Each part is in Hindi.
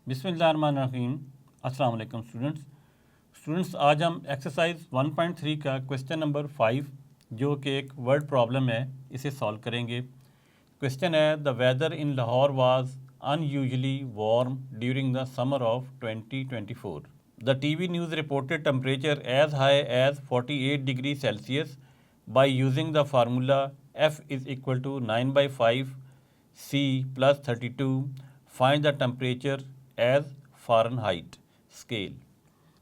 बिस्मिल्लाहिर्रहमानिर्रहीम। अस्सलाम वालेकुम स्टूडेंट्स, आज हम एक्सरसाइज 1.3 का क्वेश्चन नंबर 5 जो कि एक वर्ड प्रॉब्लम है, इसे सॉल्व करेंगे। क्वेश्चन है, the weather in Lahore was unusually warm during the summer of 2024। The TV news reported temperature as high as 48 degree Celsius by using the formula F is equal to 9/5 C plus 32, find the temperature as Fahrenheit scale।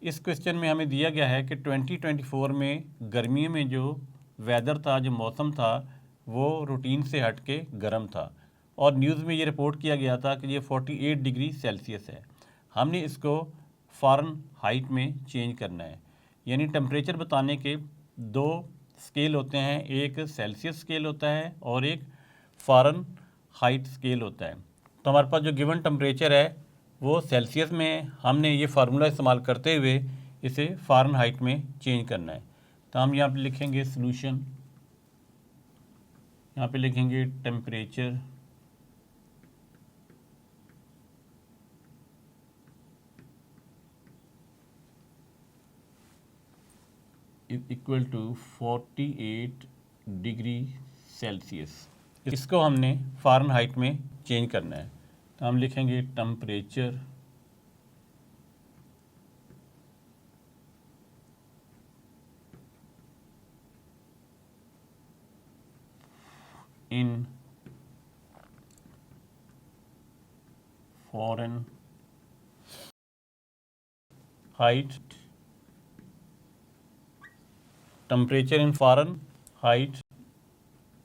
इस क्वेश्चन में हमें दिया गया है कि 2024 में गर्मियों में जो वेदर था, जो मौसम था, वो रूटीन से हट के गर्म था और न्यूज़ में ये रिपोर्ट किया गया था कि ये 48 डिग्री सेल्सियस है। हमने इसको फ़ारेनहाइट में चेंज करना है, यानी टेम्परेचर बताने के दो स्केल होते हैं, एक सेल्सियस स्केल होता है और एक फ़ारेनहाइट स्केल होता है। तो हमारे पास जो गिवन टेम्परेचर है वो सेल्सियस में, हमने ये फार्मूला इस्तेमाल करते हुए इसे फ़ारेनहाइट में चेंज करना है। तो हम यहाँ पे लिखेंगे सॉल्यूशन, यहाँ पे लिखेंगे temperature equal to 48 degree Celsius. इसको हमने फ़ारेनहाइट में चेंज करना है। तो हम लिखेंगे temperature in Fahrenheit, temperature in Fahrenheit,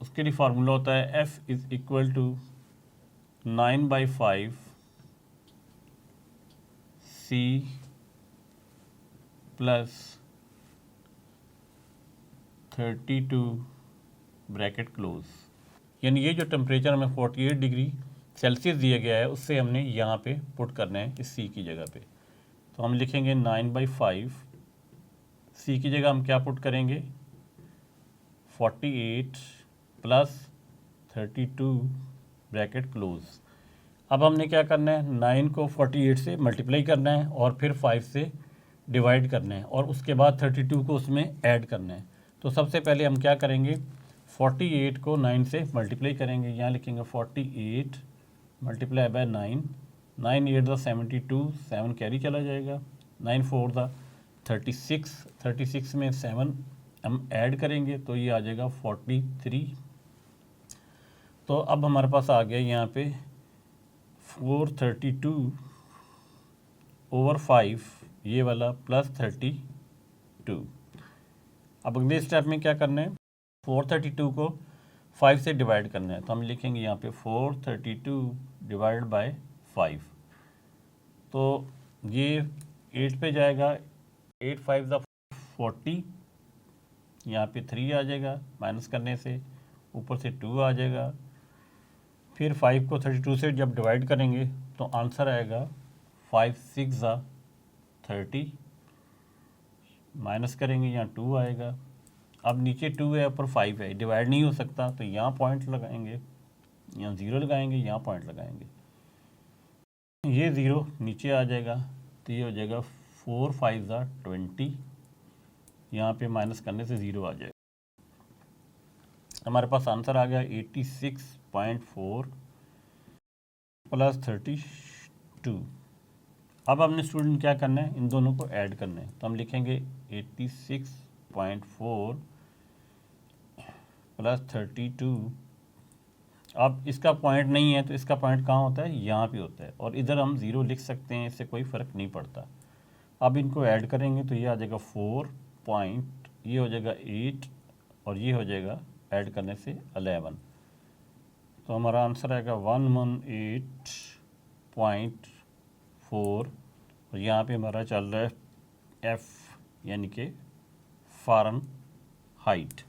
उसके लिए फार्मूला होता है F is equal to 9/5 C plus 32 bracket close. यानी ये जो टेम्परेचर हमें 48 डिग्री सेल्सियस दिया गया है, उससे हमने यहाँ पे पुट करना है इस C की जगह पे। तो हम लिखेंगे 9/5 C की जगह हम क्या पुट करेंगे, 48 प्लस 32 ब्रैकेट क्लोज। अब हमने क्या करना है, 9 को 48 से मल्टीप्लाई करना है और फिर 5 से डिवाइड करना है और उसके बाद 32 को उसमें ऐड करना है। तो सबसे पहले हम क्या करेंगे, 48 को 9 से मल्टीप्लाई करेंगे। यहाँ लिखेंगे 48 मल्टीप्लाई बाय 9, 9 8 द 72, 7 कैरी चला जाएगा, 9 4 द 36, 36 में 7 हम ऐड करेंगे तो ये आ जाएगा 43। तो अब हमारे पास आ गया यहाँ पे 432 ओवर 5 ये वाला प्लस 32। अब अगले स्टेप में क्या करना है, 432 को 5 से डिवाइड करना है। तो हम लिखेंगे यहाँ पे 432 डिवाइड बाय 5। तो ये 8 पे जाएगा, 8 5 द 40, यहाँ पे 3 आ जाएगा, माइनस करने से ऊपर से 2 आ जाएगा। फिर 5 को 32 से जब डिवाइड करेंगे तो आंसर आएगा 5 6 ज़ा 30, माइनस करेंगे यहाँ 2 आएगा। अब नीचे 2 है, ऊपर 5 है, डिवाइड नहीं हो सकता तो यहाँ पॉइंट लगाएंगे, यहाँ 0 लगाएंगे, यहाँ पॉइंट लगाएंगे, ये 0 नीचे आ जाएगा तो ये हो जाएगा 4 5 ज़ा 20, यहाँ पे माइनस करने से 0 आ जाएगा। हमारे पास आंसर आ गया 86.4 प्लस 32। अब हमने स्टूडेंट क्या करना है, इन दोनों को ऐड करना है। तो हम लिखेंगे 86.4 प्लस 32। अब इसका पॉइंट नहीं है तो इसका पॉइंट कहाँ होता है, यहाँ पे होता है, और इधर हम 0 लिख सकते हैं, इससे कोई फ़र्क नहीं पड़ता। अब इनको ऐड करेंगे तो ये आ जाएगा 4 पॉइंट, ये हो जाएगा 8 और ये हो जाएगा ऐड करने से 11। तो हमारा आंसर आएगा 118.4 और यहाँ पे हमारा चल रहा है F यानी कि फ़ारेनहाइट।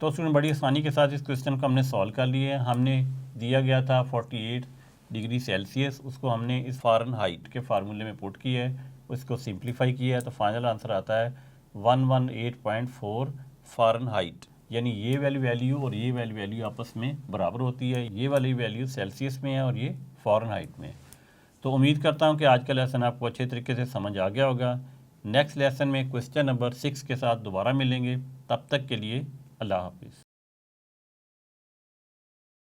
तो स्टूडेंट बड़ी आसानी के साथ इस क्वेश्चन को हमने सॉल्व कर लिया है। हमने दिया गया था 48 डिग्री सेल्सियस, उसको हमने इस फ़ारेनहाइट के फार्मूले में पुट किया है, उसको सिंप्लीफाई किया है, तो फाइनल आंसर आता है 118.4 फ़ारेनहाइट। यानी ये वैल्यू और ये वैल्यू आपस में बराबर होती है, ये वाली वैल्यू सेल्सियस में है और ये फ़ारेनहाइट में है। तो उम्मीद करता हूँ कि आज का लेसन आपको अच्छे तरीके से समझ आ गया होगा। नेक्स्ट लेसन में क्वेश्चन नंबर 6 के साथ दोबारा मिलेंगे। तब तक के लिए अल्लाह हाफिज़।